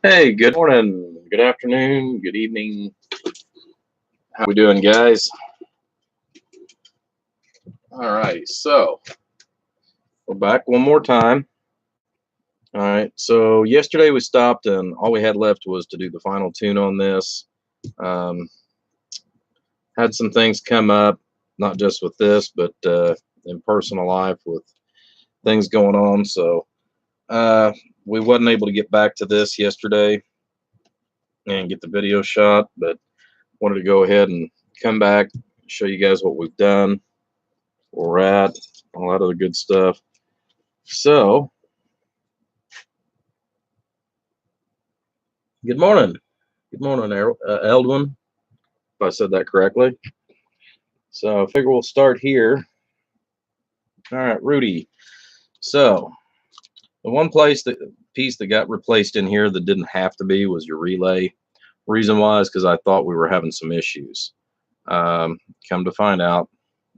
Hey, good morning, good afternoon, good evening. How we doing, guys? All right, so we're back one more time. All right, so yesterday we stopped, and all we had left was to do the final tune on this. Um, had some things come up, not just with this, but in personal life with things going on. So uh, we wasn't able to get back to this yesterday and get the video shot, but wanted to go ahead and come back, show you guys what we've done, where we're at, all that other good stuff. So, good morning. Good morning, Eldwin, if I said that correctly. So, I figure we'll start here. All right, Rudy. So, the one piece that got replaced in here that didn't have to be was your relay. Reason why is because I thought we were having some issues. Come to find out,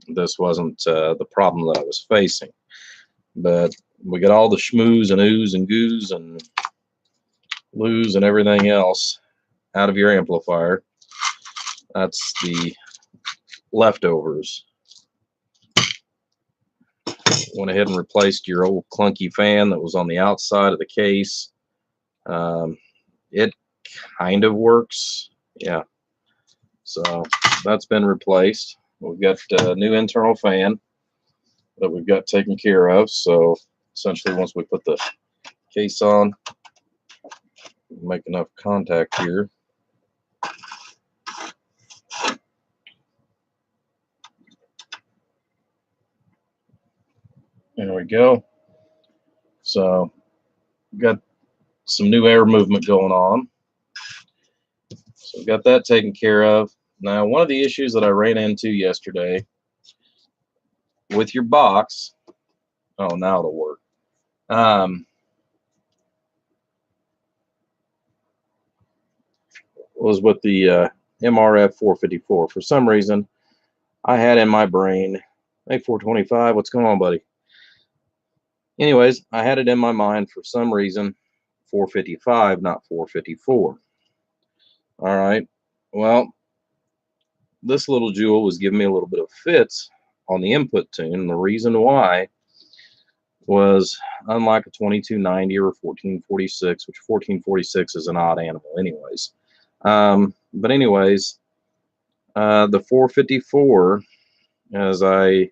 this wasn't the problem that I was facing. But we got all the schmooze and ooze and goos and loos and everything else out of your amplifier. That's the leftovers. Went ahead and replaced your old clunky fan that was on the outside of the case. Um, it kind of works. Yeah. So that's been replaced. We've got a new internal fan that we've got taken care of. So essentially, once we put the case on, make enough contact here. There we go. So we've got some new air movement going on. So we've got that taken care of. Now, one of the issues that I ran into yesterday with your box, oh, now it'll work, was with the MRF 454. For some reason, I had in my brain, hey, 425, what's going on, buddy? Anyways, I had it in my mind for some reason, 455, not 454. All right. Well, this little jewel was giving me a little bit of fits on the input tune. And the reason why was, unlike a 2290 or 1446, which 1446 is an odd animal anyways. But anyways, the 454, as I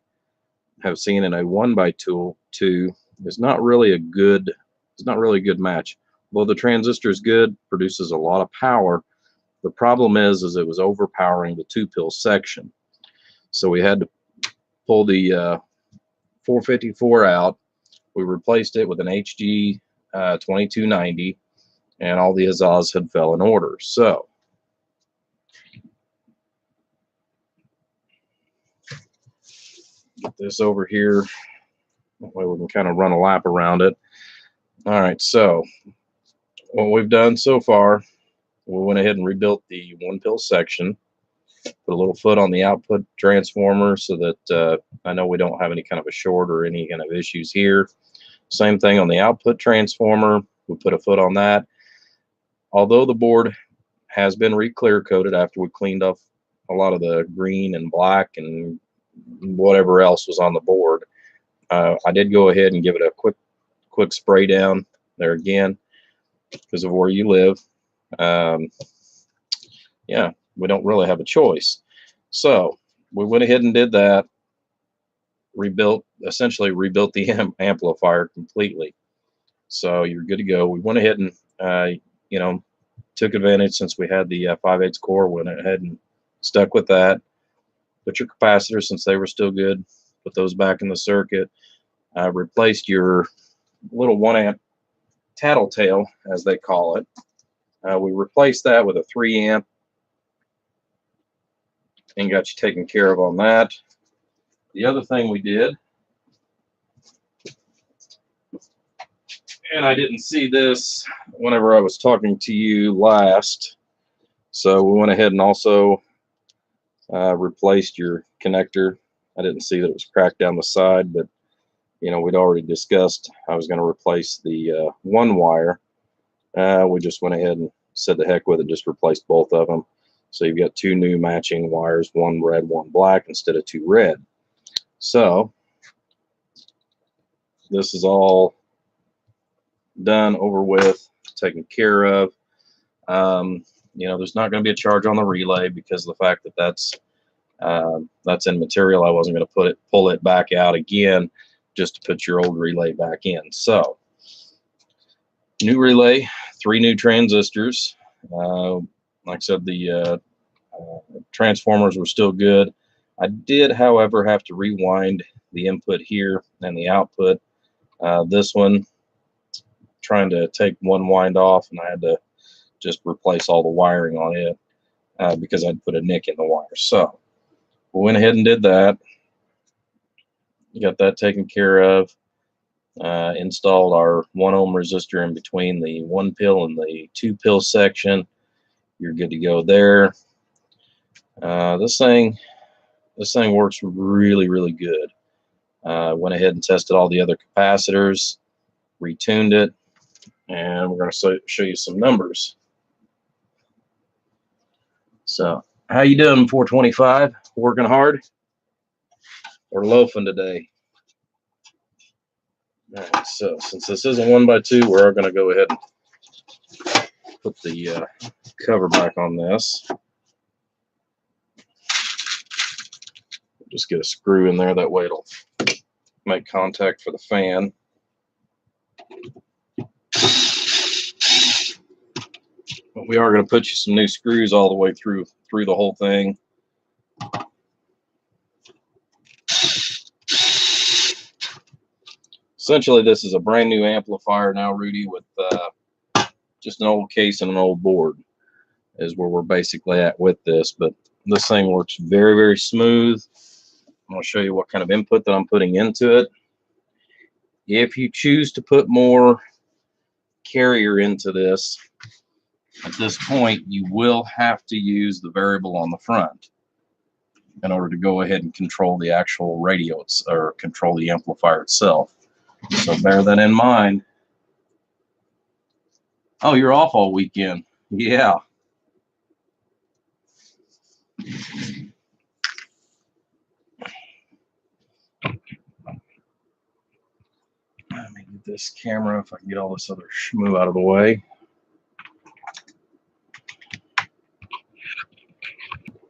have seen in a 1x2, is not really a good, it's not really a good match. Although the transistor is good, produces a lot of power, the problem is it was overpowering the 2-pill section. So we had to pull the 454 out. We replaced it with an HG 2290, and all the huzzahs had fell in order. So get this over here. That way we can kind of run a lap around it. All right, so what we've done so far, we went ahead and rebuilt the 1-pill section, put a little foot on the output transformer so that I know we don't have any kind of a short or any kind of issues here. Same thing on the output transformer. We put a foot on that. Although the board has been re-clear coated after we cleaned off a lot of the green and black and whatever else was on the board, I did go ahead and give it a quick spray down there again because of where you live. Yeah, we don't really have a choice. So we went ahead and did that, essentially rebuilt the amplifier completely. So you're good to go. We went ahead and, took advantage since we had the 5/8 core, went ahead and stuck with that. Put your capacitors, since they were still good, put those back in the circuit. Replaced your little 1 amp tattletale, as they call it. We replaced that with a 3 amp and got you taken care of on that. The other thing we did, and I didn't see this whenever I was talking to you last, so we went ahead and also replaced your connector. I didn't see that it was cracked down the side, but we'd already discussed I was going to replace the one wire We just went ahead and said the heck with it, just replaced both of them. So you've got two new matching wires, one red, one black, instead of two red. So this is all done, over with, taken care of. You know, there's not going to be a charge on the relay because of the fact that that's in material. I wasn't going to pull it back out again just to put your old relay back in. So new relay, 3 new transistors. Like I said, the transformers were still good. I did, however, have to rewind the input here and the output. This one, trying to take one wind off, and I had to just replace all the wiring on it because I'd put a nick in the wire. So we went ahead and did that. Got that taken care of. Installed our 1 ohm resistor in between the 1 pill and the 2 pill section. You're good to go there. This thing works really, really good. Went ahead and tested all the other capacitors, retuned it, and we're going to show you some numbers. So, how you doing, 425? Working hard or loafing today? All right, so since this is a 1x2, we're going to go ahead and put the cover back on this. Just get a screw in there, that way it'll make contact for the fan. But we are going to put you some new screws all the way through the whole thing. Essentially, this is a brand new amplifier now, Rudy, with just an old case and an old board is where we're basically at with this. But this thing works very, very smooth. I'm going to show you what kind of input that I'm putting into it. If you choose to put more carrier into this, at this point, you will have to use the variable on the front in order to go ahead and control the actual radio, or control the amplifier itself. So bear that in mind. Oh, you're off all weekend. Yeah. Let me get this camera, if I can get all this other schmoo out of the way.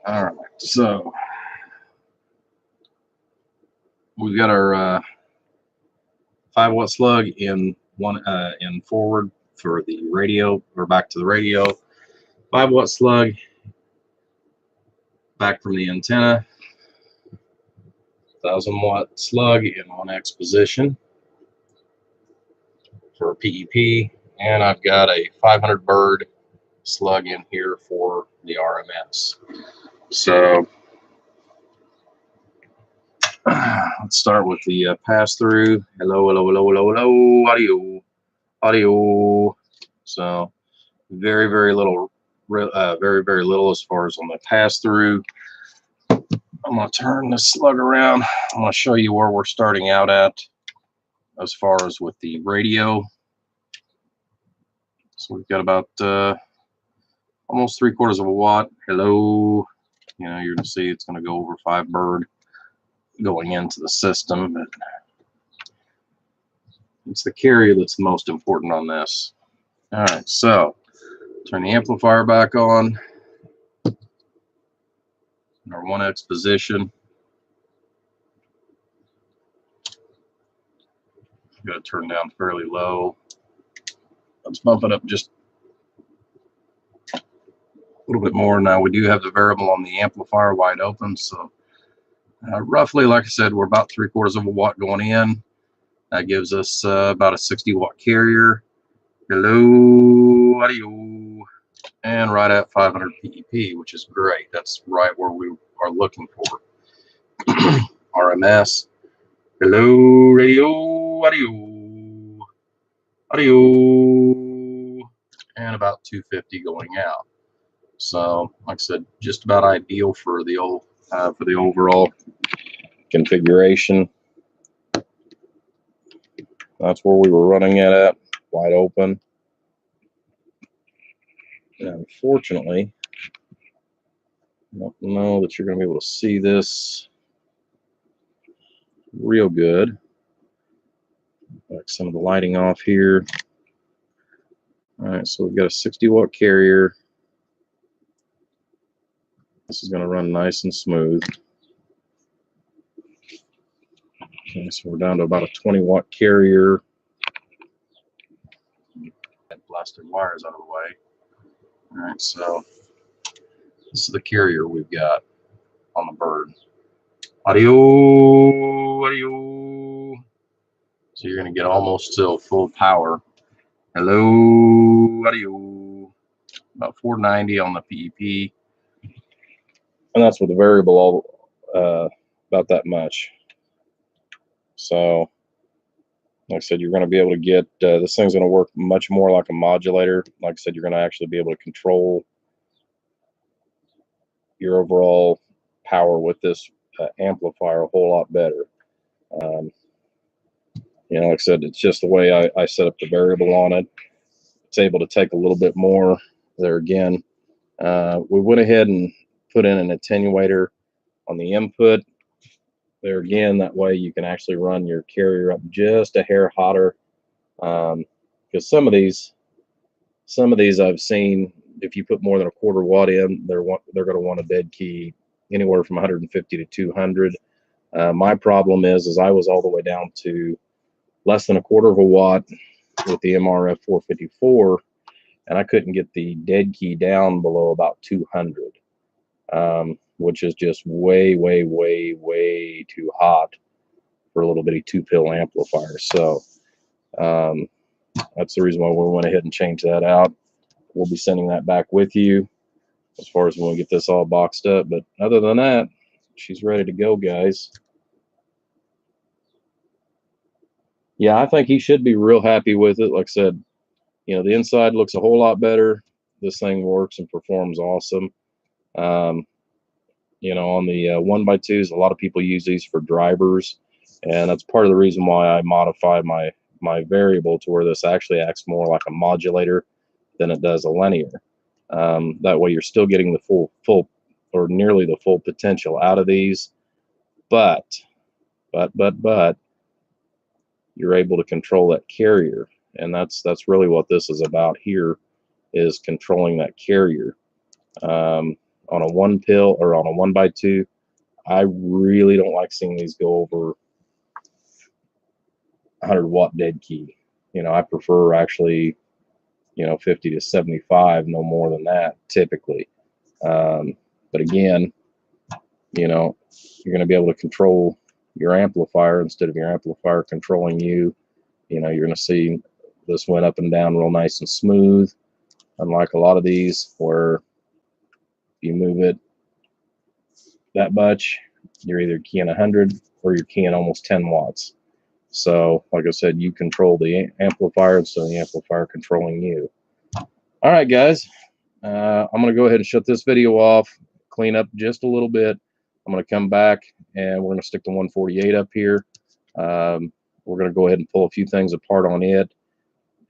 All right, so we've got our 5-watt slug in forward for the radio, or back to the radio. 5-watt slug back from the antenna. 1000-watt slug in 1X position for PEP, and I've got a 500 bird slug in here for the RMS. So let's start with the pass through. Hello, hello, hello, hello, hello, audio. So very, very little, very, very little as far as on the pass through. I'm going to turn this slug around. I'm going to show you where we're starting out at as far as with the radio. So we've got about almost 3/4 of a watt. Hello. You know, you're going to see it's going to go over 5 bird going into the system, but it's the carrier that's the most important on this. All right, so turn the amplifier back on. Our 1X position. Got to turn down fairly low. Let's bump it up just a little bit more. Now we do have the variable on the amplifier wide open, so roughly, like I said, we're about 3/4 of a watt going in. That gives us about a 60-watt carrier. Hello, audio, and right at 500 PEP, which is great. That's right where we are looking for. RMS. Hello, radio, audio, and about 250 going out. So, like I said, just about ideal for the overall configuration. That's where we were running it at, wide open. Unfortunately, I don't know that you're going to be able to see this real good. Back some of the lighting off here. All right, so we've got a 60-watt carrier. This is going to run nice and smooth. Okay, so we're down to about a 20-watt carrier. Get blasted wires out of the way. All right, so this is the carrier we've got on the bird. Audio, audio. So you're going to get almost to full power. Hello, audio. About 490 on the PEP. And that's with the variable all about that much. So, like I said, you're going to be able to get, this thing's going to work much more like a modulator. Like I said, you're going to actually be able to control your overall power with this amplifier a whole lot better. You know, like I said, it's just the way I set up the variable on it. It's able to take a little bit more there again. We went ahead and put in an attenuator on the input there again. That way you can actually run your carrier up just a hair hotter. Because some of these I've seen, if you put more than a quarter watt in, they're going to want a dead key anywhere from 150 to 200. My problem is I was all the way down to less than a quarter of a watt with the MRF 454, and I couldn't get the dead key down below about 200, which is just way, way, way, way too hot for a little bitty 2-pill amplifier. So that's the reason why we went ahead and changed that out. We'll be sending that back with you as far as when we get this all boxed up. But other than that, she's ready to go, guys. Yeah, I think he should be real happy with it. Like I said, you know, the inside looks a whole lot better. This thing works and performs awesome. You know, on the 1x2s, a lot of people use these for drivers, and that's part of the reason why I modify my variable to where this actually acts more like a modulator than it does a linear. That way you're still getting the full or nearly the full potential out of these, but you're able to control that carrier, and that's really what this is about here, is controlling that carrier. On a 1-pill or on a 1x2, I really don't like seeing these go over 100-watt dead key. You know, I prefer actually, you know, 50 to 75, no more than that typically. But again, you know, you're going to be able to control your amplifier instead of your amplifier controlling you. You know, you're going to see this went up and down real nice and smooth, unlike a lot of these where you move it that much, you're either keying 100 or you're keying almost 10 watts. So, like I said, you control the amplifier instead of the amplifier controlling you. All right, guys, I'm going to go ahead and shut this video off, clean up just a little bit. I'm going to come back and we're going to stick the 148 up here. We're going to go ahead and pull a few things apart on it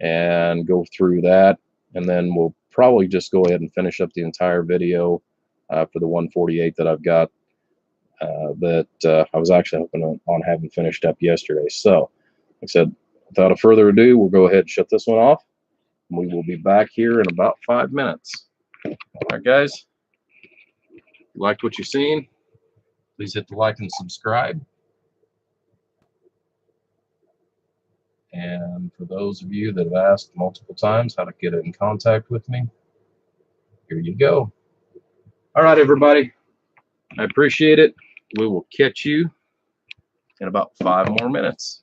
and go through that, and then we'll probably just go ahead and finish up the entire video for the 148 that I've got that I was actually hoping on having finished up yesterday. So, like I said, without a further ado, we'll go ahead and shut this one off. We will be back here in about 5 minutes. All right, guys, if you liked what you've seen, please hit the like and subscribe. And for those of you that have asked multiple times how to get in contact with me, here you go. All right, everybody, I appreciate it. We will catch you in about 5 more minutes.